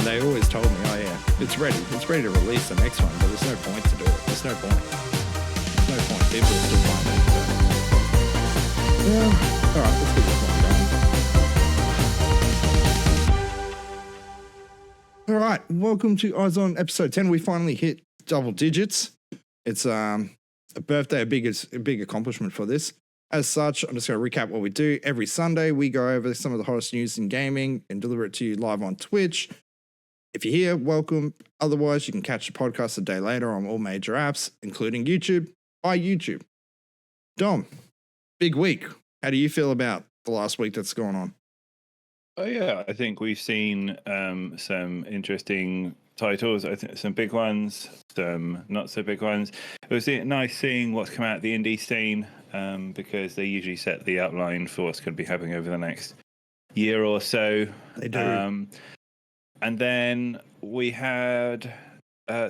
they always told me, oh yeah, it's ready to release the next one, but there's no point to do it. There's no point. People are still playing it. So. Yeah. All right, let's get this one going. All right, welcome to Eyes On episode 10. We finally hit double digits. It's a birthday, a big accomplishment for this. As such, I'm just going to recap what we do. Every Sunday, we go over some of the hottest news in gaming and deliver it to you live on Twitch. If you're here, welcome. Otherwise, you can catch the podcast a day later on all major apps, including YouTube, by YouTube. Dom, big week. How do you feel about the last week that's gone on? Oh yeah, I think we've seen some interesting titles. I think some big ones, some not so big ones. It was nice seeing what's come out of the indie scene because they usually set the outline for what's going to be happening over the next year or so. They do. And then we had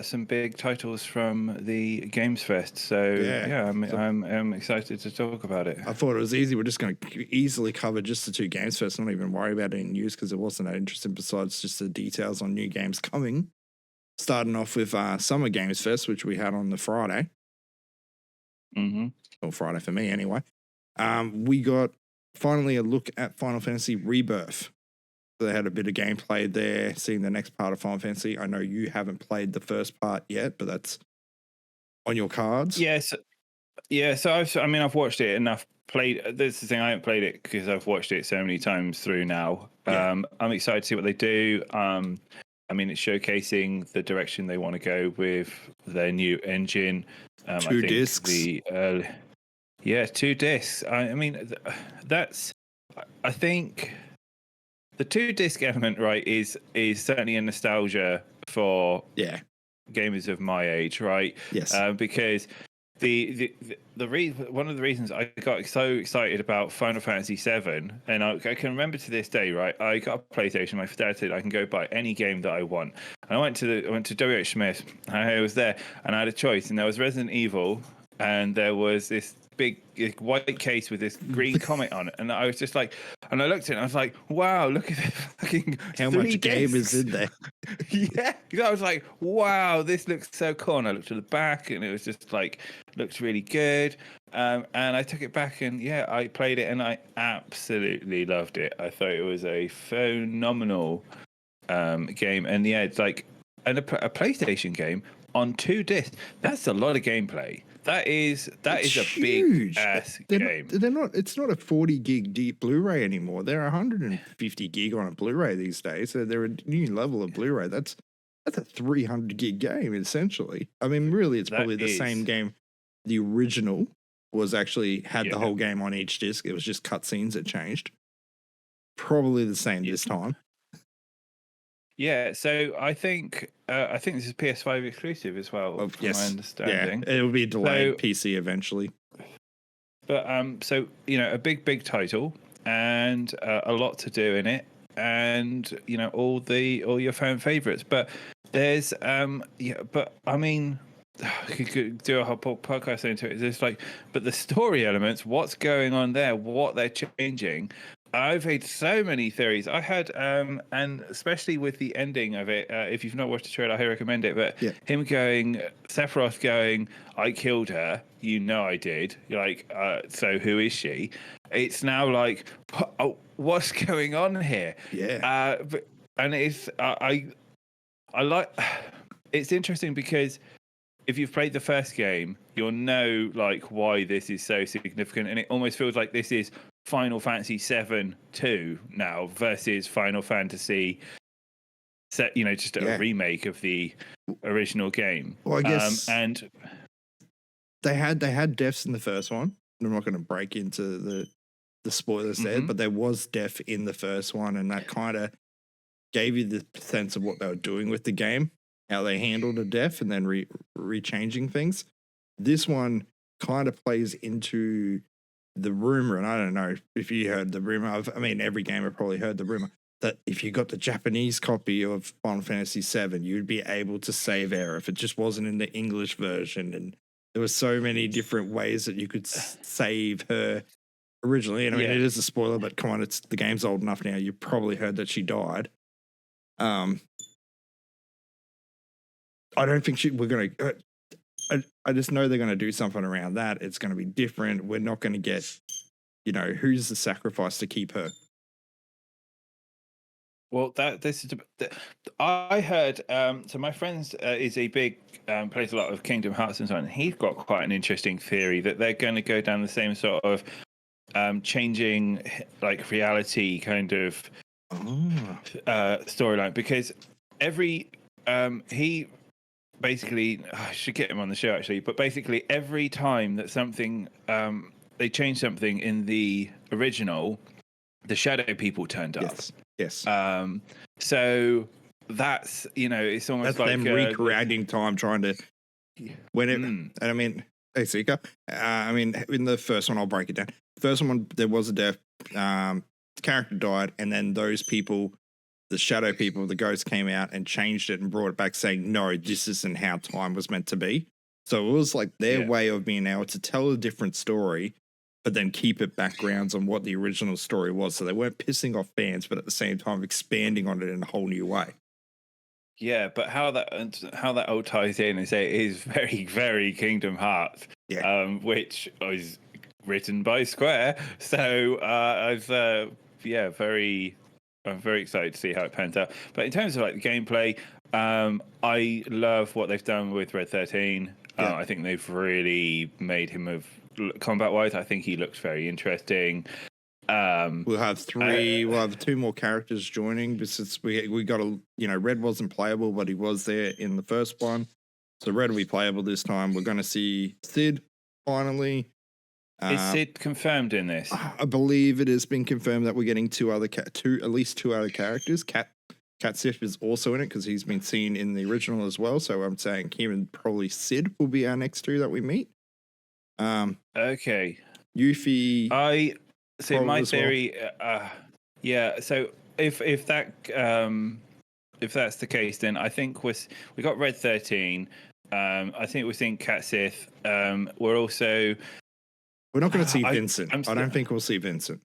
some big titles from the Games Fest. So yeah, I'm excited to talk about it. I thought it was easy. We're just going to easily cover just the two Games Fest, not even worry about any news because it wasn't that interesting besides just the details on new games coming. Starting off with Summer Games Fest, which we had on the Friday. Mm-hmm. Or Friday for me anyway. We got finally a look at Final Fantasy Rebirth. They had a bit of gameplay there, seeing the next part of Final Fantasy. I know you haven't played the first part yet, but that's on your cards. Yes. Yeah, so I've watched it enough. This is the thing, I haven't played it because I've watched it so many times through now. Yeah. I'm excited to see what they do. It's showcasing the direction they want to go with their new engine. 2 discs. 2 discs. I think the 2 disc element, right, is certainly a nostalgia for gamers of my age, right? Yes. Because one of the reasons I got so excited about Final Fantasy VII, and I can remember to this day, right? I got a PlayStation. My dad said I can go buy any game that I want. And I went to WH Smith. And I was there, and I had a choice. And there was Resident Evil, and there was this big white case with this green comic on it, and I was just like, and I looked at it and I was like, wow, look at this fucking how much game is in there. Yeah, I was like, wow, this looks so cool. And I looked at the back and it was just like, looked really good. And I took it back and I played it and I absolutely loved it. I thought it was a phenomenal game. And it's like a PlayStation game on 2 discs. That's a lot of gameplay. That is a big ass game. They're not. It's not a 40 gig deep Blu-ray anymore. They're 150 gig on a Blu-ray these days. So they're a new level of Blu-ray. That's a 300 gig game essentially. I mean, really, it's probably the same game. The original was actually had the whole game on each disc. It was just cutscenes that changed. Probably the same this time. Yeah, so I think this is PS5 exclusive as well, from my understanding. Yeah, it will be delayed PC eventually. But a big title and a lot to do in it, and all your fan favorites. But there's you could do a whole podcast into it. It's like, but the story elements, what's going on there, what they're changing. I've had so many theories. I had, and especially with the ending of it, if you've not watched the trailer, I recommend it. But him going, Sephiroth going, I killed her. I did. Like, so who is she? It's now like, what's going on here? Yeah. And it's, I like, it's interesting because if you've played the first game, you'll know like why this is so significant, and it almost feels like this is Final Fantasy VII 2 now versus Final Fantasy, just a remake of the original game. Well, I guess and they had deaths in the first one. I'm not going to break into the spoilers there, but there was death in the first one, and that kind of gave you the sense of what they were doing with the game, how they handled the death, and then rechanging things. This one kind of plays into the rumor, and I don't know if you heard the rumor. Every gamer probably heard the rumor that if you got the Japanese copy of Final Fantasy VII, you'd be able to save her if it just wasn't in the English version. And there were so many different ways that you could save her originally. And it is a spoiler, but come on, the game's old enough now. You probably heard that she died. I don't think we're going to. I just know they're going to do something around that. It's going to be different. We're not going to get, who's the sacrifice to keep her? Well, I heard. So my friend is a big plays a lot of Kingdom Hearts and so on. He's got quite an interesting theory that they're going to go down the same sort of changing like reality kind of storyline, because every he basically, I should get him on the show actually, but basically every time that something they change something in the original, the Shadow People turned up. Yes. So that's, it's almost that's like them recreating time, trying to and I mean, hey Seeker, in the first one, I'll break it down. The first one, there was a death, the character died, and then those people, the Shadow People, the ghosts came out and changed it and brought it back, saying, no, this isn't how time was meant to be. So it was like their way of being able to tell a different story, but then keep it backgrounds on what the original story was. So they weren't pissing off fans, but at the same time expanding on it in a whole new way. Yeah, but how that all ties in is it is very, very Kingdom Hearts, which was written by Square. So I'm very excited to see how it pans out. But in terms of like the gameplay, I love what they've done with Red 13. I think they've really made him combat-wise. I think he looks very interesting. We'll have we'll have 2 more characters joining, because we got Red wasn't playable, but he was there in the first one. So Red will be playable this time. We're going to see Sid finally. Is Sid confirmed in this? I believe it has been confirmed that we're getting at least 2 other characters. Cat Sith is also in it because he's been seen in the original as well. So I'm saying him and probably Sid will be our next 2 that we meet. Okay. Yuffie. So my theory, So if that's the case, then I think we got Red 13. I think we're seeing Cat Sith. We're not going to see Vincent. I don't think we'll see Vincent.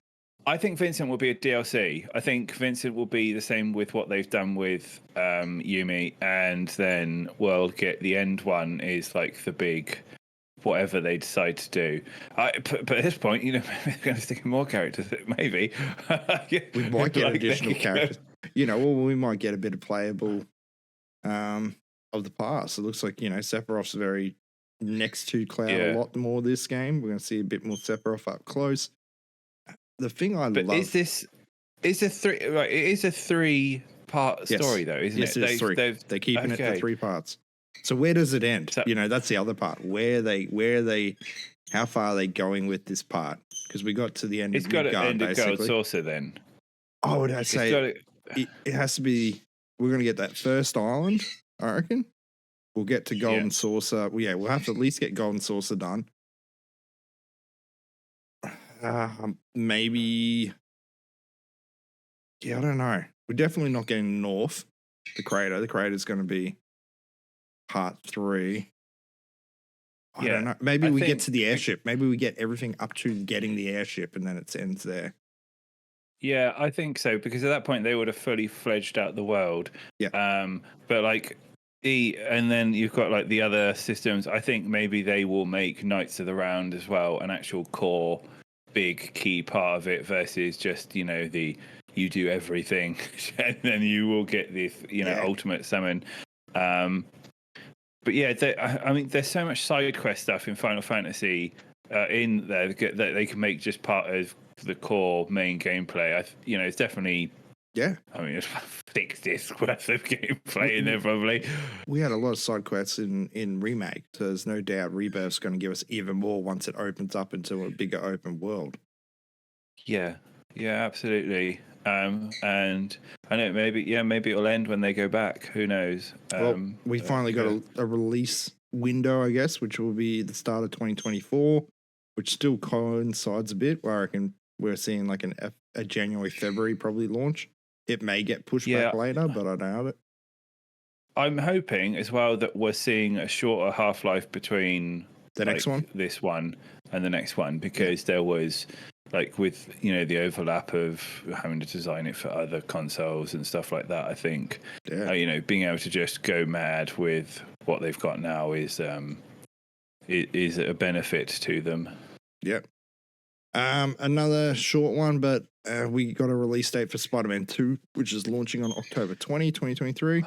I think Vincent will be a DLC. I think Vincent will be the same with what they've done with Yumi, and then we'll get the end one is like the big whatever they decide to do. But at this point, maybe they're going to stick in more characters. Maybe we might get additional characters. We might get a bit of playable of the past. It looks like Sephiroth's very next to Cloud a lot more this game. We're going to see a bit more Sephiroth up close. The thing I love is this is a 3 right? It is a 3-part story though, isn't it? Yes, 3. They're keeping it for 3 parts. So where does it end? So, that's the other part. How far are they going with this part? Because we got to the end. It's got to end at Gold Saucer then. Oh, would I say it has to be? We're going to get that first island, I reckon. We'll get to Golden Saucer. We'll have to at least get Golden Saucer done. Maybe. Yeah, I don't know. We're definitely not getting north. The crater. The crater is going to be part 3. I don't know. Maybe we get to the airship. Maybe we get everything up to getting the airship, and then it ends there. Yeah, I think so, because at that point they would have fully fledged out the world. Yeah. But like and then you've got like the other systems. I think maybe they will make Knights of the Round as well an actual core, big key part of it versus just the you do everything and then you will get this ultimate summon. But yeah, there's so much side quest stuff in Final Fantasy in there that they can make just part of the core main gameplay. It's definitely it's 6 discs worth of gameplay in there probably. We had a lot of side quests in Remake, so there's no doubt Rebirth's going to give us even more once it opens up into a bigger open world. Yeah, absolutely. And I know maybe it'll end when they go back. Who knows? We finally got a release window, I guess, which will be the start of 2024, which still coincides a bit. Where I reckon we're seeing like a January, February probably launch. It may get pushed back later, but I doubt it. I'm hoping as well that we're seeing a shorter half-life between the next one, this one, and the next one, because there was like with the overlap of having to design it for other consoles and stuff like that. I think being able to just go mad with what they've got now is a benefit to them. Yep. Another short one, but we got a release date for Spider-Man 2, which is launching on October 2023.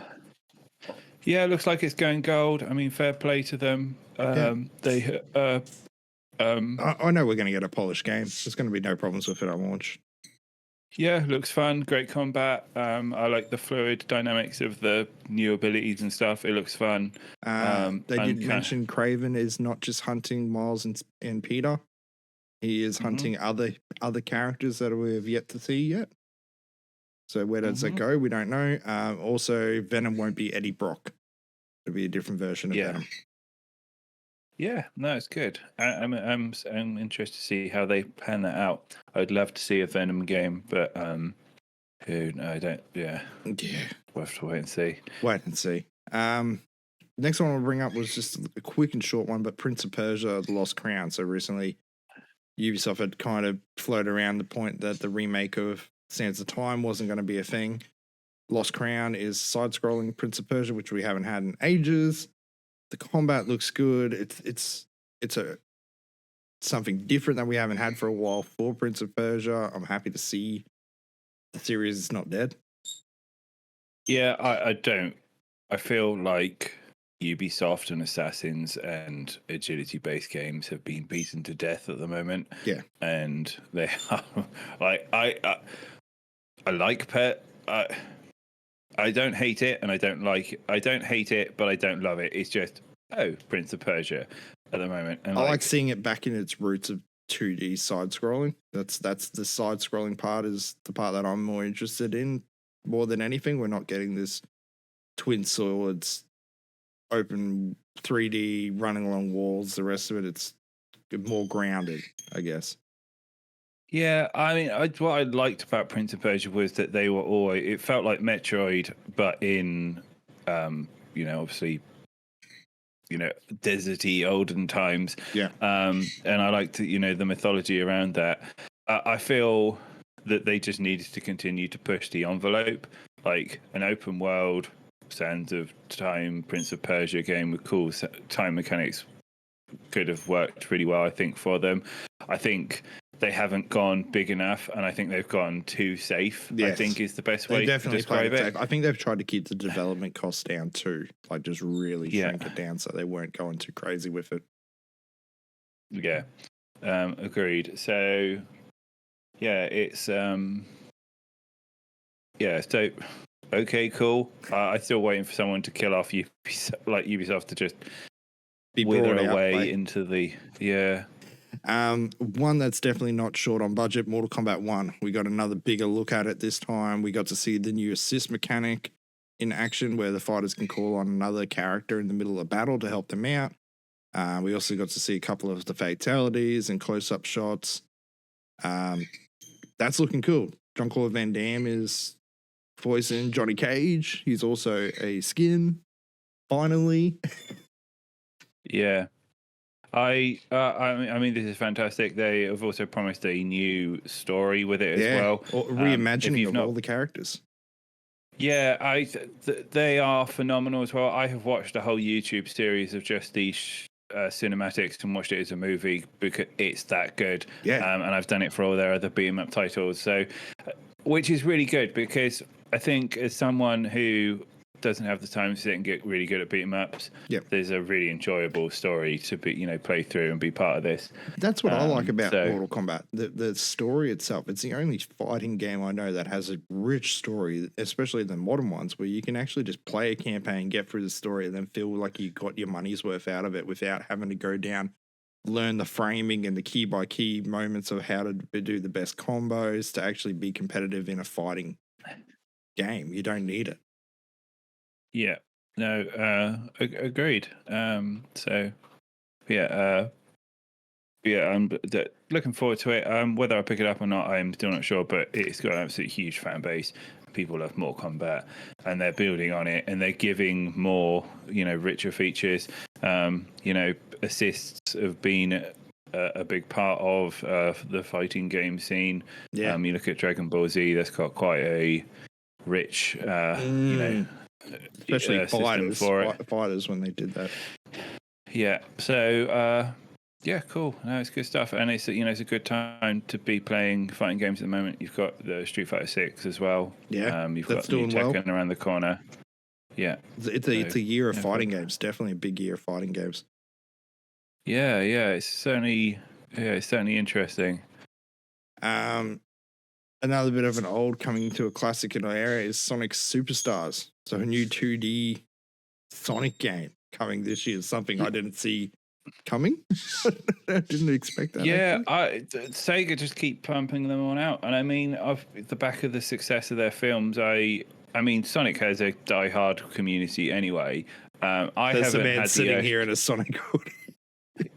Yeah, it looks like it's going gold. I mean, fair play to them. They I know we're going to get a polished game. There's going to be no problems with it at launch. Yeah, looks fun. Great combat. I like the fluid dynamics of the new abilities and stuff. It looks fun. They did mention Craven is not just hunting Miles and Peter. He is hunting other characters that we have yet to see yet. So where does that go? We don't know. Also, Venom won't be Eddie Brock. It'll be a different version of Venom. Yeah, no, it's good. I'm interested to see how they pan that out. I'd love to see a Venom game, but I don't. Yeah, we'll have to wait and see. Next one I'll bring up was just a quick and short one, but Prince of Persia: The Lost Crown. So recently, Ubisoft had kind of floated around the point that the remake of Sands of Time wasn't going to be a thing. Lost Crown is side-scrolling Prince of Persia, which we haven't had in ages. The combat looks good. It's something different that we haven't had for a while for Prince of Persia. I'm happy to see the series is not dead. Yeah, I don't. I feel like Ubisoft and Assassins and agility-based games have been beaten to death at the moment. Yeah, and they are like I like Pet. I don't hate it, and I don't like it. I don't hate it, but I don't love it. It's just, Prince of Persia at the moment. And I like seeing it back in its roots of 2D side-scrolling. That's the side-scrolling part is the part that I'm more interested in more than anything. We're not getting this twin swords, open 3D, running along walls. The rest of it, it's more grounded, I guess. Yeah, I mean, what I liked about Prince of Persia was that they were always, it felt like Metroid, but in, obviously, deserty olden times. Yeah. And I liked, the mythology around that. I feel that they just needed to continue to push the envelope, like an open world, Sands of Time, Prince of Persia game with cool time mechanics could have worked really well, I think, for them. I think they haven't gone big enough, and I think they've gone too safe. Yes. I think is the best way to describe it. Safe. I think they've tried to keep the development costs down too, like just really shrink it down so they weren't going too crazy with it. Yeah, agreed. So, it's so okay, cool. I'm still waiting for someone to kill off Ubisoft to just be wither away into the one that's definitely not short on budget, Mortal Kombat 1. We got another bigger look at it this time. We got to see the new assist mechanic in action where the fighters can call on another character in the middle of battle to help them out. We also got to see a couple of the fatalities and close-up shots. That's looking cool. Jean-Claude Van Damme is voicing Johnny Cage. He's also a skin, finally. Yeah. I mean, this is fantastic. They have also promised a new story with it as well. Or reimagining of all the characters. Yeah, they are phenomenal as well. I have watched a whole YouTube series of just these cinematics and watched it as a movie because it's that good. Yeah. And I've done it for all their other beat-em-up titles. So, which is really good because I think as someone who doesn't have the time to sit and get really good at beat 'em ups. Yep. There's a really enjoyable story to be, play through and be part of this. That's what I like about Mortal Kombat. The story itself. It's the only fighting game I know that has a rich story, especially the modern ones, where you can actually just play a campaign, get through the story, and then feel like you got your money's worth out of it without having to go down, learn the framing and the key by key moments of how to do the best combos to actually be competitive in a fighting game. You don't need it. Yeah, no, agreed. I'm looking forward to it. Whether I pick it up or not, I'm still not sure, but it's got an absolutely huge fan base. People love Mortal Kombat, and they're building on it, and they're giving more, richer features. Assists have been a big part of the fighting game scene. Yeah. You look at Dragon Ball Z, that's got quite a rich, especially system for it. Fighters when they did that. Yeah. So yeah, cool. No, it's good stuff, and it's it's a good time to be playing fighting games at the moment. You've got the Street Fighter 6 as well. Yeah, you've got the new Tekken around the corner. Yeah, it's a year of fighting games. Definitely a big year of fighting games. Yeah, it's certainly interesting. Another bit of an old coming to a classic in our area is Sonic Superstars. So a new 2D Sonic game coming this year. Something I didn't see coming. I didn't expect that. Yeah, Sega just keep pumping them on out, and I mean, off the back of the success of their films, I mean, Sonic has a die-hard community anyway. I There's haven't a man had sitting here in a Sonic hoodie.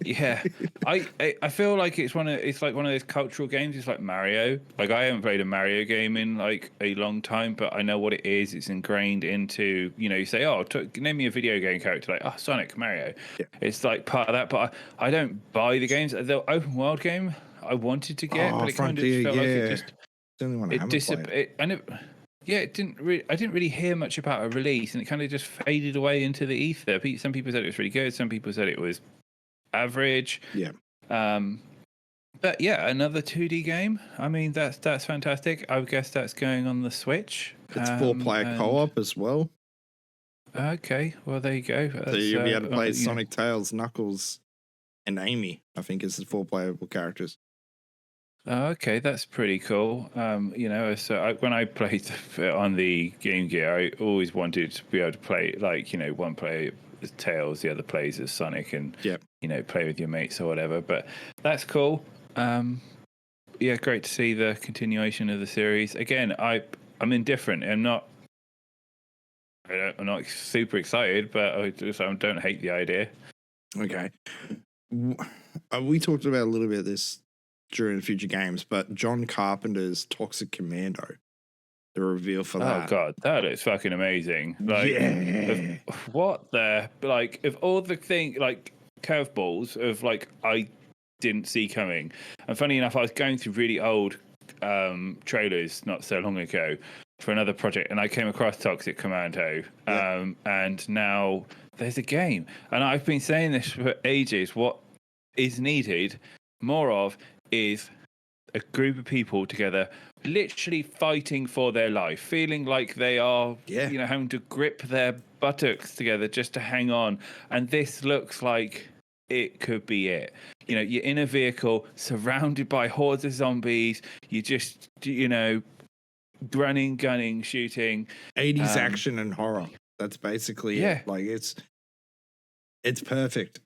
Yeah, I feel like it's like one of those cultural games. It's like Mario. Like I haven't played a Mario game in like a long time, but I know what it is. It's ingrained into you say, oh, name me a video game character, like Sonic, Mario. Yeah. It's like part of that. But I don't buy the games. The open world game I wanted to get, but it Frontier, kind of felt like it just the only one I haven't played. Yeah, it didn't really. I didn't really hear much about a release, and it kind of just faded away into the ether. Some people said it was really good. Some people said it was average. Yeah. But yeah, another 2D game. I mean, that's fantastic. I guess that's going on the Switch. It's 4-player co-op as well. Okay, well there you go. So you'll be able to play Sonic, Tails, Knuckles, and Amy. I think is the 4 playable characters. Okay, that's pretty cool. So when I played on the Game Gear, I always wanted to be able to play one player as Tails, the other plays as Sonic, and play with your mates or whatever. But that's cool. Great to see the continuation of the series. Again, I'm indifferent. I'm not super excited, but I don't hate the idea. Okay. We talked about a little bit of this during Future Games, but John Carpenter's Toxic Commando, the reveal for that. Oh god, that is fucking amazing! Like, of all the curveballs of I didn't see coming. And funny enough, I was going through really old trailers not so long ago for another project, and I came across Toxic Commando, and now there's a game. And I've been saying this for ages. What is needed more of is a group of people together, literally fighting for their life, feeling like they are, having to grip their buttocks together just to hang on. And this looks like it could be it. You're in a vehicle surrounded by hordes of zombies. You just, running, gunning, shooting. 80s action and horror. That's basically it. Like it's perfect.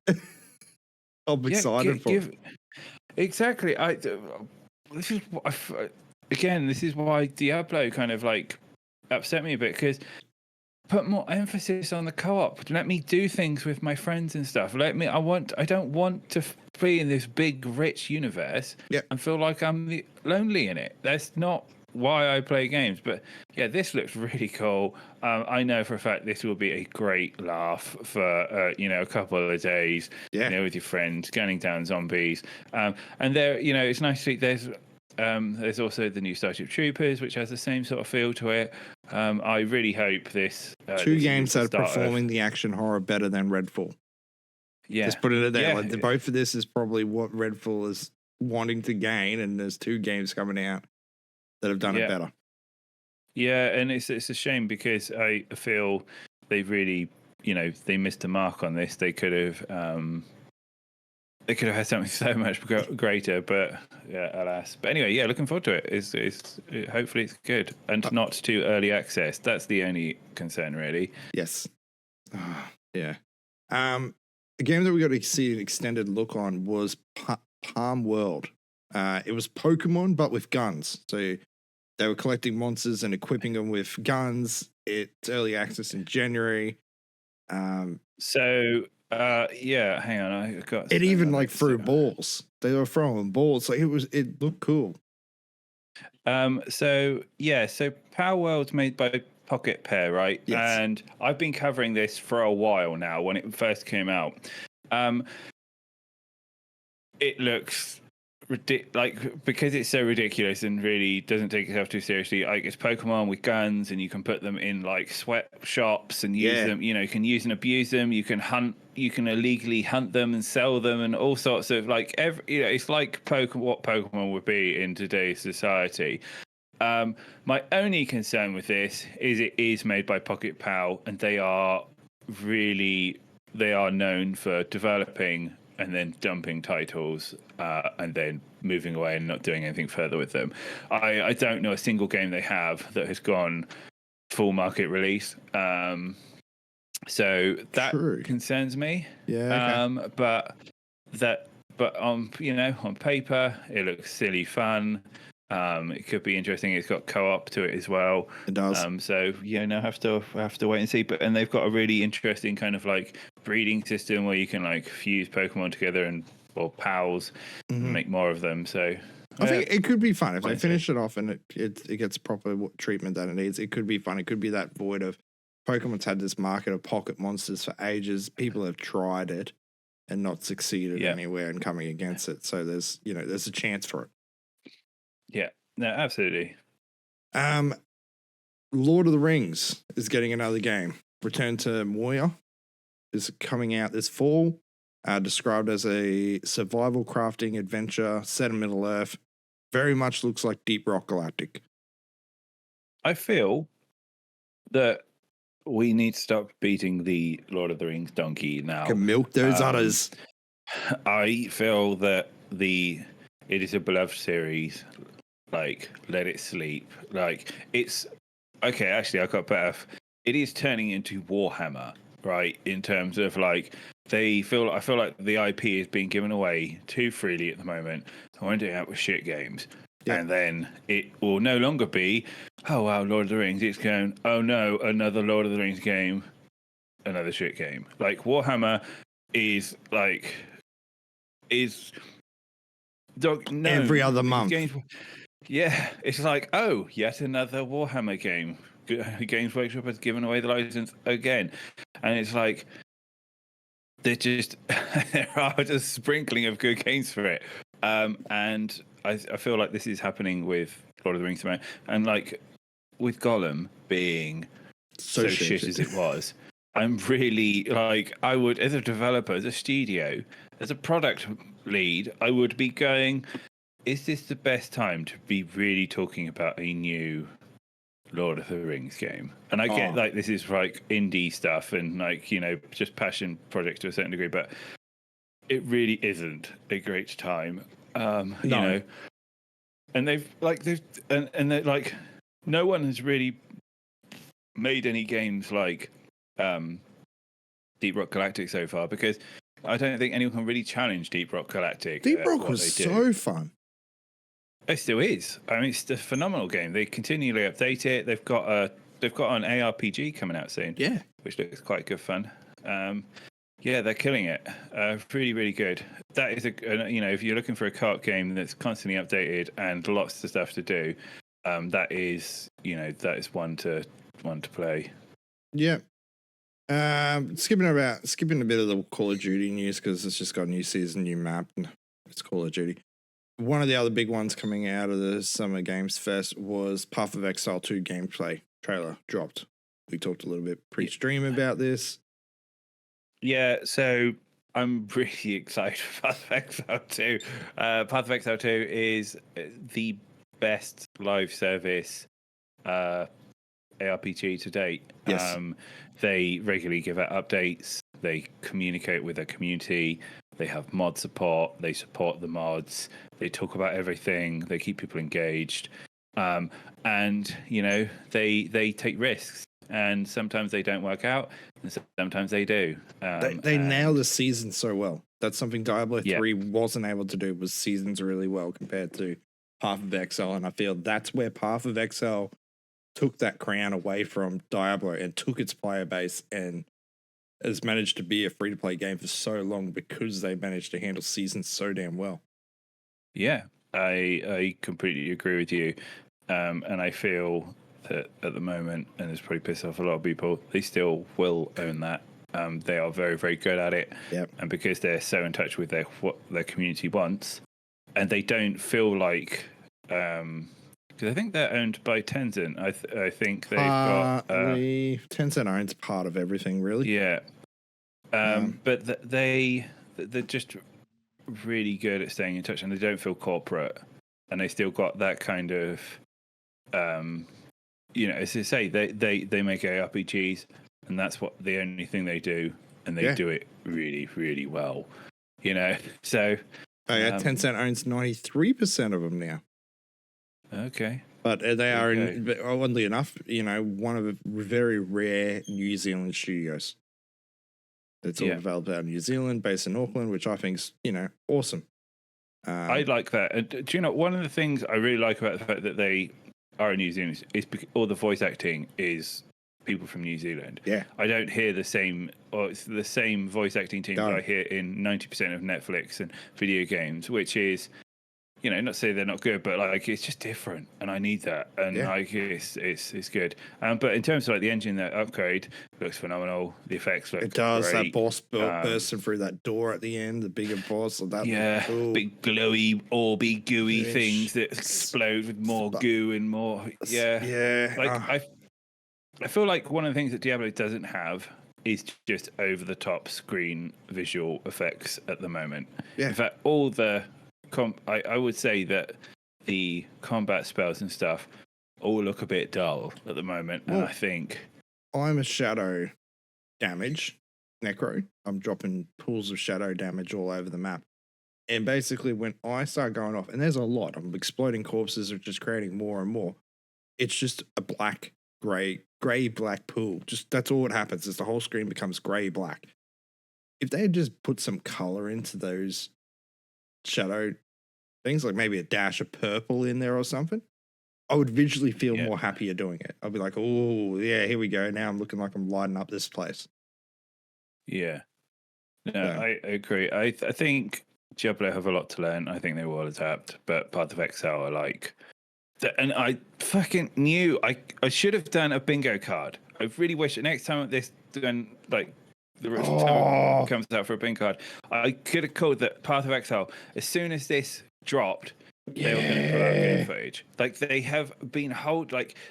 I'm excited for it. Exactly. This is why Diablo kind of upset me a bit, because put more emphasis on the co-op. Let me do things with my friends and stuff. I don't want to be in this big rich universe and feel like I'm lonely in it. That's not why I play games. But yeah, this looks really cool. I know for a fact this will be a great laugh for a couple of days, with your friends, gunning down zombies. And there, it's nice to see there's also the new Starship Troopers, which has the same sort of feel to it. I really hope this two games that are performing the action horror better than Redfall. Yeah, just put it there. Yeah. Both of this is probably what Redfall is wanting to gain, and there's 2 games coming out that have done it better. Yeah, and it's a shame because I feel they really, they missed the mark on this. They could have had something so much greater, but alas. But anyway, looking forward to it. Hopefully it's good and not too early access. That's the only concern, really. Yes. Yeah. A game that we got to see an extended look on was Palm World. It was Pokemon, but with guns. So they were collecting monsters and equipping them with guns. It's early access in January. Hang on. I got it. Even threw balls. They were throwing balls. It looked cool. So Power World's made by Pocket Pair, right? Yes. And I've been covering this for a while now when it first came out. it looks like, because it's so ridiculous and really doesn't take itself too seriously. Like, it's Pokemon with guns, and you can put them in like sweatshops and use them. You can use and abuse them. You can hunt. You can illegally hunt them and sell them, and all sorts of like it's like what Pokemon would be in today's society. My only concern with this is it is made by Pocket Pal, and they are known for developing and then dumping titles and then moving away and not doing anything further with them. I don't know a single game they have that has gone full market release. So that concerns me. Yeah. Okay. But on paper, it looks silly fun. It could be interesting. It's got co-op to it as well. It does. So have to wait and see. And they've got a really interesting kind of like breeding system where you can like fuse Pokemon together or pals and make more of them. So I think it could be fun if they finish it off and it gets proper treatment that it needs. It could be fun. It could be that void of Pokemon's had this market of pocket monsters for ages. People have tried it and not succeeded anywhere in coming against it. So there's a chance for it. Yeah, no, absolutely. Lord of the Rings is getting another game. Return to Moria is coming out this fall. Described as a survival crafting adventure set in Middle Earth. Very much looks like Deep Rock Galactic. I feel that we need to stop beating the Lord of the Rings donkey now. Can milk those udders. I feel that it is a beloved series. Like, let it sleep. Like, it's okay. Actually, I got better. It is turning into Warhammer, right? In terms of like, I feel like the IP is being given away too freely at the moment. I want to do it out with shit games, and then it will no longer be, oh wow, Lord of the Rings. It's going, oh no, another Lord of the Rings game, another shit game. Like Warhammer is every other month. Games, it's like, oh, yet another Warhammer game. Games Workshop has given away the license again, and it's like there are just sprinkling of good games for it. And I feel like this is happening with Lord of the Rings, and like with Gollum being so shit as it was. I'm really like, I would, as a developer, as a studio, as a product lead, I would be going, is this the best time to be really talking about a new Lord of the Rings game? And I get like this is like indie stuff and like, just passion projects to a certain degree, but it really isn't a great time. No. And they're like, no one has really made any games like Deep Rock Galactic so far, because I don't think anyone can really challenge Deep Rock Galactic. Deep Rock was so fun. It still is. I mean, it's a phenomenal game. They continually update it. They've got an ARPG coming out soon. Yeah, which looks quite good fun. They're killing it. Really, really good. That is if you're looking for a kart game that's constantly updated and lots of stuff to do, that is one to play. Yeah. Skipping a bit of the Call of Duty news because it's just got a new season, new map, and it's Call of Duty. One of the other big ones coming out of the Summer Games Fest was Path of Exile 2 gameplay trailer dropped. We talked a little bit pre-stream about this. Yeah, so I'm really excited for Path of Exile 2. Path of Exile 2 is the best live service ARPG to date. Yes. They regularly give out updates. They communicate with their community. They have mod support. They support the mods. They talk about everything. They keep people engaged. And they take risks. And sometimes they don't work out, and sometimes they do. They nail the season so well. That's something Diablo 3 wasn't able to do, was seasons really well compared to Path of Exile. And I feel that's where Path of Exile took that crown away from Diablo and took its player base and has managed to be a free-to-play game for so long because they managed to handle seasons so damn well. Yeah, I completely agree with you. And I feel that at the moment, and it's probably pissed off a lot of people, they still will own that They are very, very good at it. Yep. And because they're so in touch with what their community wants, and they don't feel like, because I think they're owned by Tencent. I think they've got Tencent owns part of everything, really. Yeah. But they're just really good at staying in touch, and they don't feel corporate, and they still got that kind of, as I say, they make ARPGs, and that's the only thing they do, and they do it really, really well, So. Oh yeah, Tencent owns 93% of them now. Okay. But they are, oddly enough, one of the very rare New Zealand studios. It's all developed out of New Zealand, based in Auckland, which I think's, awesome. I like that. And do you know, one of the things I really like about the fact that they are in New Zealand is all the voice acting is people from New Zealand. Yeah. I don't hear the same voice acting team that I hear in 90% of Netflix and video games, which is, not to say they're not good, but it's just different, and I need that, and it's good. But in terms of the engine, that upgrade looks phenomenal. The effects look. It does. Great. That boss bursting through that door at the end, the bigger boss. That cool. Big glowy, orby, gooey things that explode with more goo and more. Yeah. I feel like one of the things that Diablo doesn't have is just over the top screen visual effects at the moment. Yeah. In fact, all the I would say that the combat spells and stuff all look a bit dull at the moment, and I think I'm a shadow damage necro. I'm dropping pools of shadow damage all over the map, and basically when I start going off, and there's a lot, I'm exploding corpses, which is creating more and more. It's just a grey black pool. Just that's all that happens. Is the whole screen becomes grey black. If they had just put some color into those shadow things, like maybe a dash of purple in there or something, I would visually feel more happier doing it. I'd be like, oh yeah, here we go. Now I'm looking like I'm lighting up this place. Yeah. No, I agree. I think Diablo have a lot to learn. I think they will adapt, but Path of Exile are like, and I fucking knew I should have done a bingo card. I really wish next time this when the time comes out for a bingo card, I could have called the Path of Exile as soon as this dropped. They were going to pull out game footage. They have been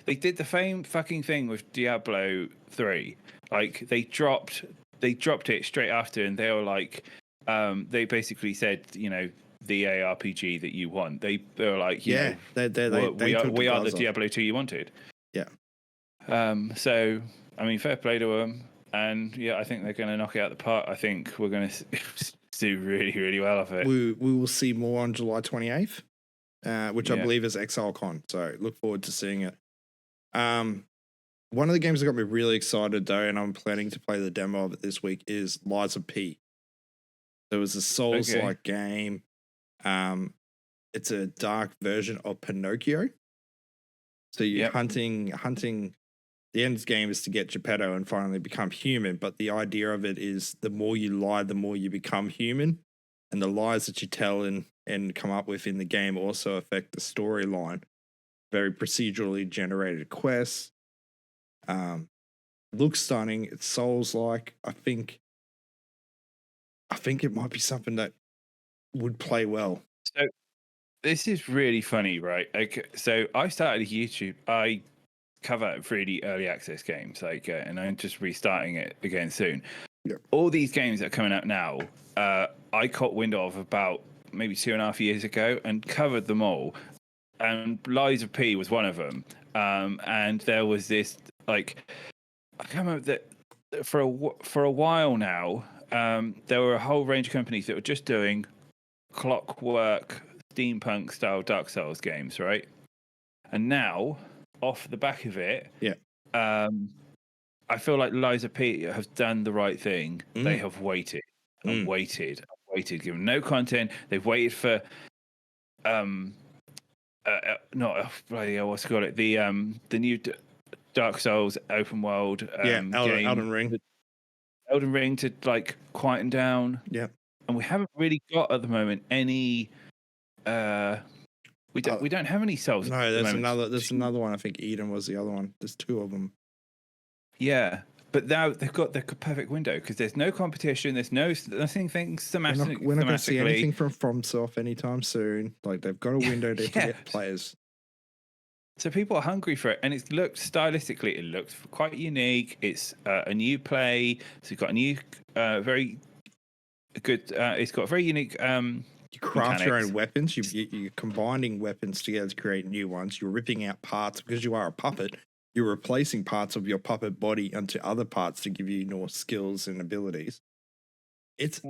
they did the same fucking thing with Diablo 3. They dropped it straight after, and they were like, they basically said, the ARPG that you want. They were like, we are the Diablo 2 you wanted. Yeah. So I mean, fair play to them, and I think they're going to knock it out the park. I think we're going to do really, really well off it. We will see more on July 28th, which I believe is ExileCon. So look forward to seeing it. One of the games that got me really excited though, and I'm planning to play the demo of it this week, is Lies of P. There was a Souls-like game. It's a dark version of Pinocchio. So you're hunting. The end game is to get Geppetto and finally become human. But the idea of it is the more you lie, the more you become human. And the lies that you tell and come up with in the game also affect the storyline. Very procedurally generated quests. Looks stunning. It's Souls-like. I think it might be something that would play well. So this is really funny, right? Okay, so I started YouTube. I cover really early access games, and I'm just restarting it again soon. Yep. All these games that are coming out now, I caught wind of about maybe 2.5 years ago and covered them all. And Lies of P was one of them. And there was this I can't remember that for a while now. There were a whole range of companies that were just doing clockwork steampunk style Dark Souls games, right? And now, off the back of it, I feel like Lies of P have done the right thing. They have waited and waited, given no content. They've waited for what's it called? The new Dark Souls open world game. Elden Ring. Elden Ring to quieten down. Yeah. And we haven't really got at the moment any we don't have any Souls. No, there's another one. I think Eden was the other one. There's two of them. Yeah. but now they've got the perfect window because there's no competition. There's nothing thematically. We're not going to see anything from FromSoft anytime soon. Like they've got a window to get players. So people are hungry for it, and it's looked stylistically. It looks quite unique. It's a new play. So it's got a new, very good. It's got very unique. You craft your own weapons. You're combining weapons together to create new ones. You're ripping out parts because you are a puppet. You're replacing parts of your puppet body onto other parts to give you more skills and abilities. It's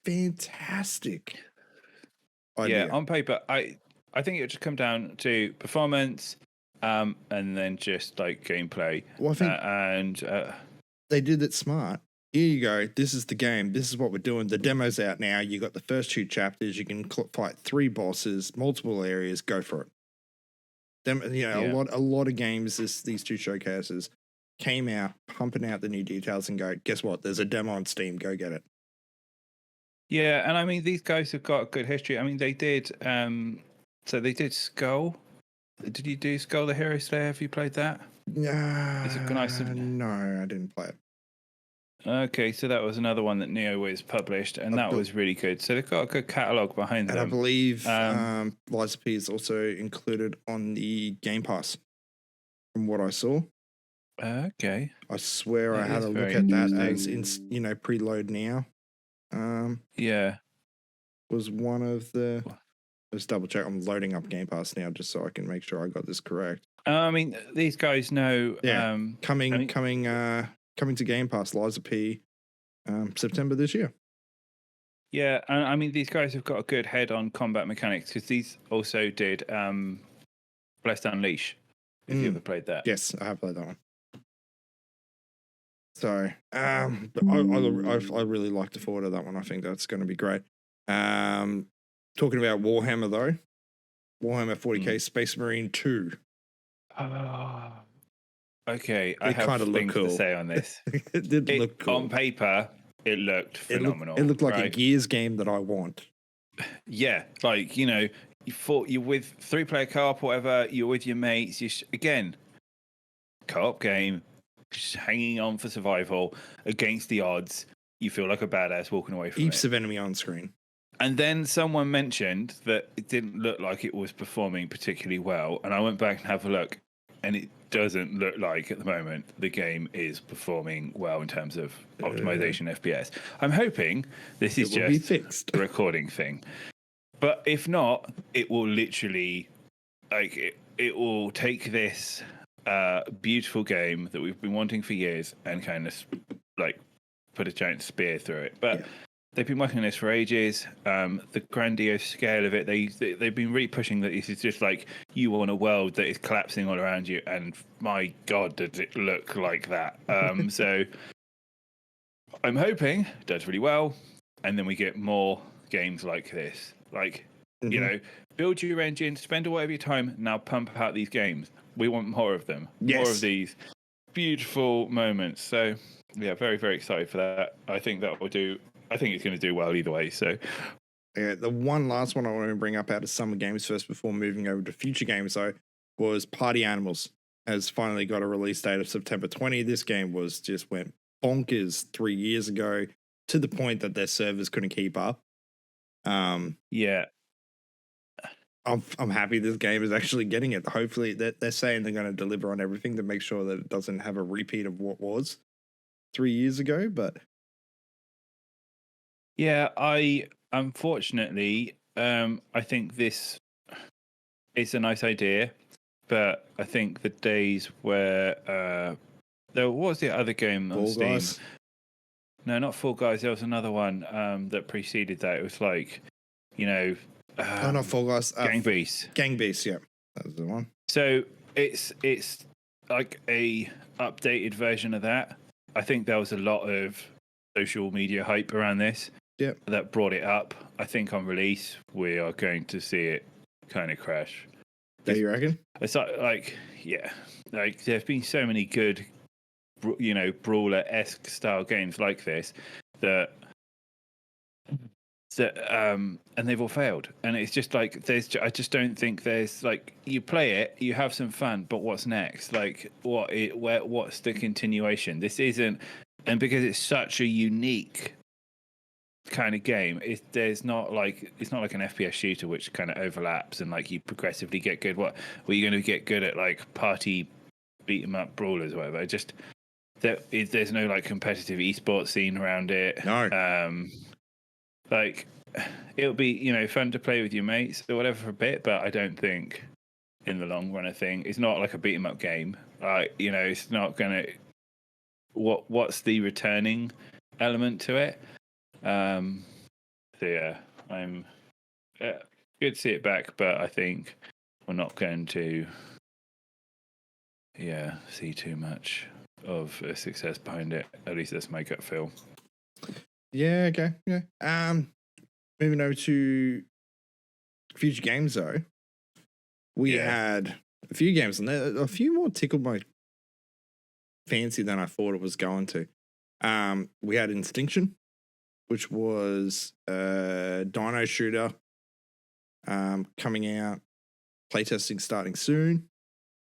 fantastic. Idea. Yeah, on paper, I think it would just come down to performance, and then just like gameplay. Well, I think they did it smart. Here you go. This is the game. This is what we're doing. The demo's out now. You got the first 2 chapters. You can fight 3 bosses, multiple areas. Go for it. A lot of games. These 2 showcases came out, pumping out the new details, and go. Guess what? There's a demo on Steam. Go get it. Yeah, and I mean these guys have got a good history. I mean they did. So they did Skull. Did you do Skull the Hero Slayer? Have you played that? No, I didn't play it. Okay, so that was another one that NeoWiz published, and that was really good. So they've got a good catalogue behind them. And I believe Lies of P is also included on the Game Pass, from what I saw. Okay. I swear I had a look at that as preload now. Yeah. Was one of the... Let's double check. I'm loading up Game Pass now just so I can make sure I got this correct. I mean, these guys know... Yeah, coming to Game Pass, Lies of P, September this year. Yeah, and I mean, these guys have got a good head on combat mechanics because these also did Blessed Unleash, if you ever played that. Yes, I have played that one. So, but I really like the forward of that one. I think that's going to be great. Talking about Warhammer, though. Warhammer 40k Space Marine 2. Okay, I have things to say on this. It did look cool. On paper, it looked phenomenal. It looked like a Gears game that I want. Yeah, like, you're with 3-player co-op or whatever, you're with your mates, again, co-op game, just hanging on for survival against the odds. You feel like a badass walking away from it. Heaps of enemy on screen. And then someone mentioned that it didn't look like it was performing particularly well, and I went back and have a look, and it doesn't look like at the moment the game is performing well in terms of optimization FPS. I'm hoping this is just a recording thing. But if not, it will literally, it will take this beautiful game that we've been wanting for years and kind of put a giant spear through it. But they've been working on this for ages. The grandiose scale of it, they've been really pushing that this is just like you want a world that is collapsing all around you, and my God, does it look like that. So I'm hoping it does really well, and then we get more games like this. Build your engine, spend all of your time, now pump out these games. We want more of them. Yes. More of these beautiful moments. So, yeah, very, very excited for that. I think it's going to do well either way. So, yeah, the one last one I want to bring up out of summer games first before moving over to future games, though, was Party Animals. Has finally got a release date of September 20. This game just went bonkers 3 years ago to the point that their servers couldn't keep up. Yeah. I'm happy this game is actually getting it. Hopefully, they're saying they're going to deliver on everything to make sure that it doesn't have a repeat of what was 3 years ago. But yeah, unfortunately, I think this is a nice idea, but I think the days where there was the other game on Steam. Guys. No, not Fall Guys. There was another one that preceded that. It was not Fall Guys. Gang Beasts. Gang Beasts, yeah. That was the one. So it's like a updated version of that. I think there was a lot of social media hype around this. Yeah. That brought it up. I think on release we are going to see it kind of crash. Do you reckon? It's there've been so many good, brawler-esque style games like this that And they've all failed, and it's just like I just don't think there's like you play it, you have some fun, but what's next? Like what's the continuation? This isn't, and because it's such a unique kind of game, it's not like an FPS shooter which kind of overlaps and like you progressively get good. What were you going to get good at, like party beat 'em up brawlers or whatever? Just there's no like competitive esports scene around it. No. Like, it'll be, fun to play with your mates or whatever for a bit, but I don't think in the long run it's not like a beat 'em up game. Like, it's not gonna. What's the returning element to it? So yeah, I'm good to see it back, but I think we're not going to, see too much of a success behind it. At least that's my gut feel. Yeah, okay. Yeah. Moving over to future games though. We had a few games and a few more tickled my fancy than I thought it was going to. We had Instinction, which was a dino shooter coming out, playtesting starting soon.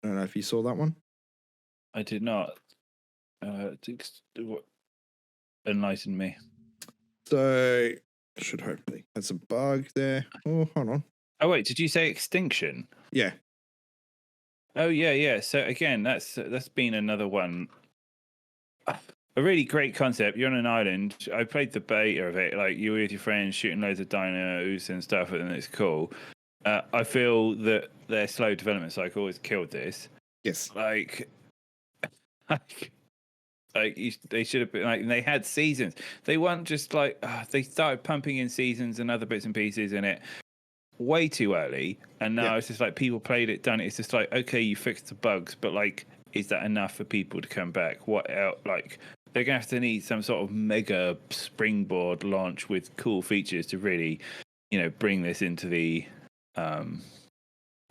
I don't know if you saw that one. I did not. Enlighten me. So, should hopefully. That's a bug there. Oh, hold on. Oh, wait, did you say Extinction? Yeah. Oh, yeah. So, again, that's been another one. A really great concept. You're on an island. I played the beta of it. Like, you're with your friends shooting loads of dinos and stuff, and it's cool. I feel that their slow development cycle has killed this. Yes. They should have been like, and they had seasons. They weren't just like they started pumping in seasons and other bits and pieces in it way too early, and now it's just like people played it, done it. It's just like, okay, you fixed the bugs, but like, is that enough for people to come back? What else? Like, they're gonna have to need some sort of mega springboard launch with cool features to really, bring this into the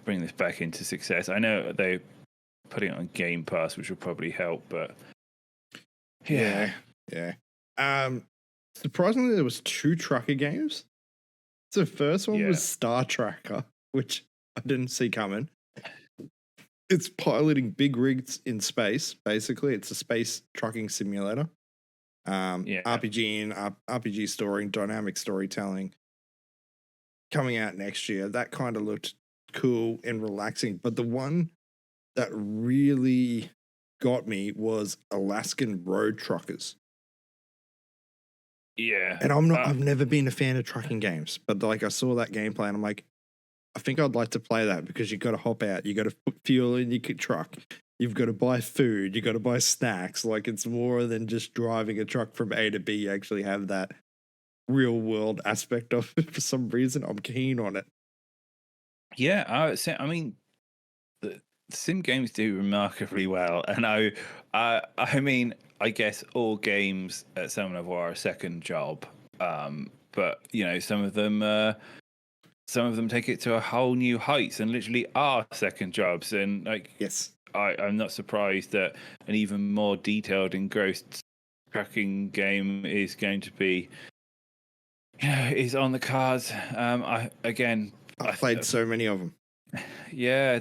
bring this back into success. I know they're putting it on Game Pass, which will probably help, but. Yeah. Surprisingly, there was 2 trucker games. So the first one was Star Tracker, which I didn't see coming. It's piloting big rigs in space. Basically, it's a space trucking simulator. RPG story, dynamic storytelling. Coming out next year. That kind of looked cool and relaxing. But the one that really got me was Alaskan Road Truckers. Yeah. And I've never been a fan of trucking games, but like I saw that gameplay and I'm like, I think I'd like to play that because you got to hop out, you got to put fuel in your truck, you've got to buy food, you got to buy snacks. Like, it's more than just driving a truck from A to B. You actually have that real world aspect of it. For some reason, I'm keen on it. Yeah, I mean, the sim games do remarkably well, and I mean, I guess all games at some level are a second job, but some of them take it to a whole new heights and literally are second jobs. And like, yes, I'm not surprised that an even more detailed, engrossed tracking game is going to be is on the cards. I've played so many of them. Yeah,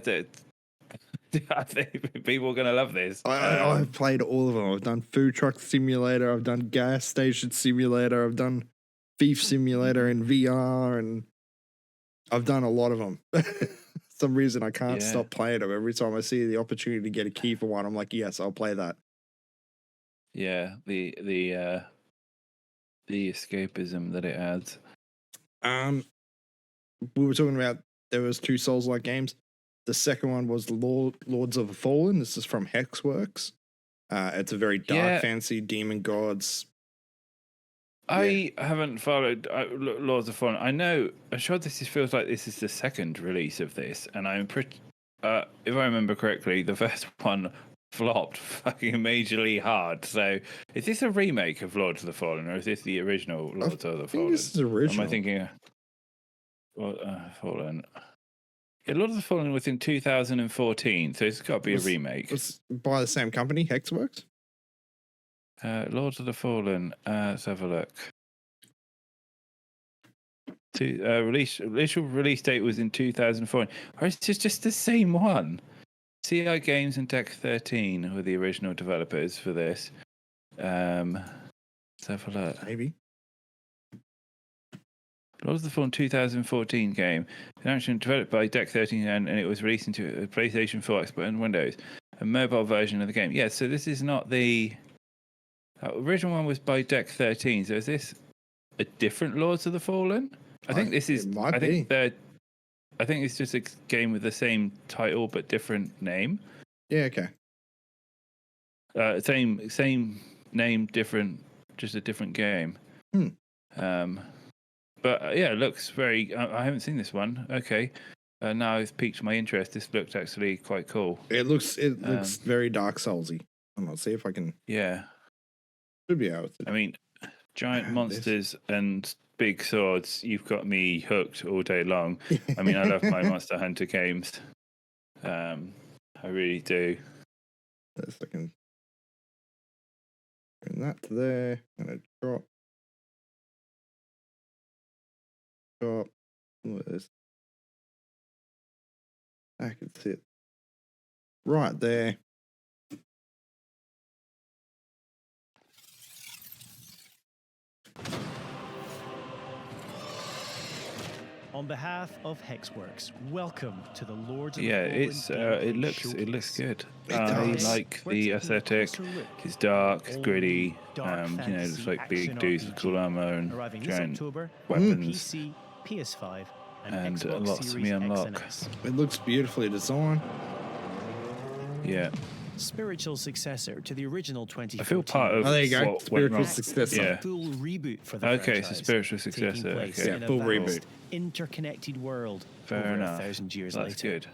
I think people are going to love this. I've played all of them. I've done Food Truck Simulator. I've done Gas Station Simulator. I've done Thief Simulator in VR, and I've done a lot of them. Some reason I can't stop playing them. Every time I see the opportunity to get a key for one, I'm like, yes, I'll play that. Yeah, the escapism that it adds. We were talking about there was 2 Souls-like games. The second one was Lords of the Fallen. This is from Hexworks. It's a very dark fantasy, demon gods. I haven't followed Lords of the Fallen. I'm sure feels like this is the second release of this, and I'm pretty. If I remember correctly, the first one flopped fucking majorly hard. So, is this a remake of Lords of the Fallen, or is this the original Lords of the Fallen? This is original. Am I thinking? Fallen. Yeah, Lord of the Fallen was in 2014, so it's got to be a remake. It's by the same company, Hexworks? Lord of the Fallen, let's have a look. Initial release date was in 2004. Or it's just the same one. CI Games and Deck 13 were the original developers for this. Let's have a look. Maybe. What was the full 2014 game? It actually developed by Deck 13 and it was released into a PlayStation 4, Xbox, and Windows. A mobile version of the game. Yeah, so this is not the original one was by Deck 13. So is this a different Lords of the Fallen? I think this is. I think it's just a game with the same title but different name. Yeah. Okay. Same name, different, just a different game. But yeah, it looks very. I haven't seen this one. Okay, now it's piqued my interest. This looked actually quite cool. It looks very Dark Soulsy. I'm gonna see if I can. Yeah, should be able to. I mean, giant monsters and big swords. You've got me hooked all day long. I mean, I love my Monster Hunter games. I really do. A second. Bring that to there. I'm gonna drop. Look at this. I can see it right there. On behalf of Hexworks, welcome to the Lords of Yeah, the Fallen it looks good. I like the aesthetic. It's dark, it's gritty. It's like big dudes with cool armor and giant weapons. PC, PS5, and Xbox lots to Series be X and unlocked. S. It looks beautifully designed. Yeah. Spiritual successor to the original 2014. I feel part of. Oh, there you go. what Spiritual went wrong. successor. Yeah. Full reboot for the Okay, so franchise, spiritual taking successor. place Okay. in a full vast, reboot. interconnected world Fair over enough. 1,000 years That's later. good.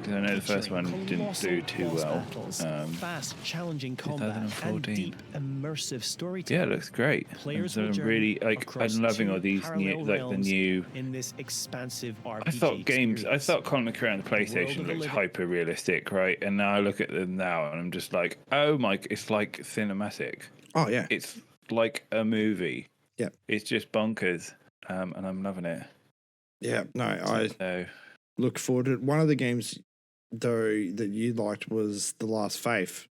Because I know the first one didn't do too well. Fast, challenging combat, and 2014. deep, immersive storytelling. Yeah, it looks great. Players So will I'm journey really across I'm loving two all these new, parallel like the realms new. in this expansive RPG I thought experience. Colin McRae on the world PlayStation of the looked living- hyper realistic, right? And now I look at them now and I'm just like, oh my, it's like cinematic. Oh yeah. It's like a movie. Yeah. It's just bonkers. And I'm loving it. Yeah. No, I So look forward to it. One of the games though that you liked was The Last Faith.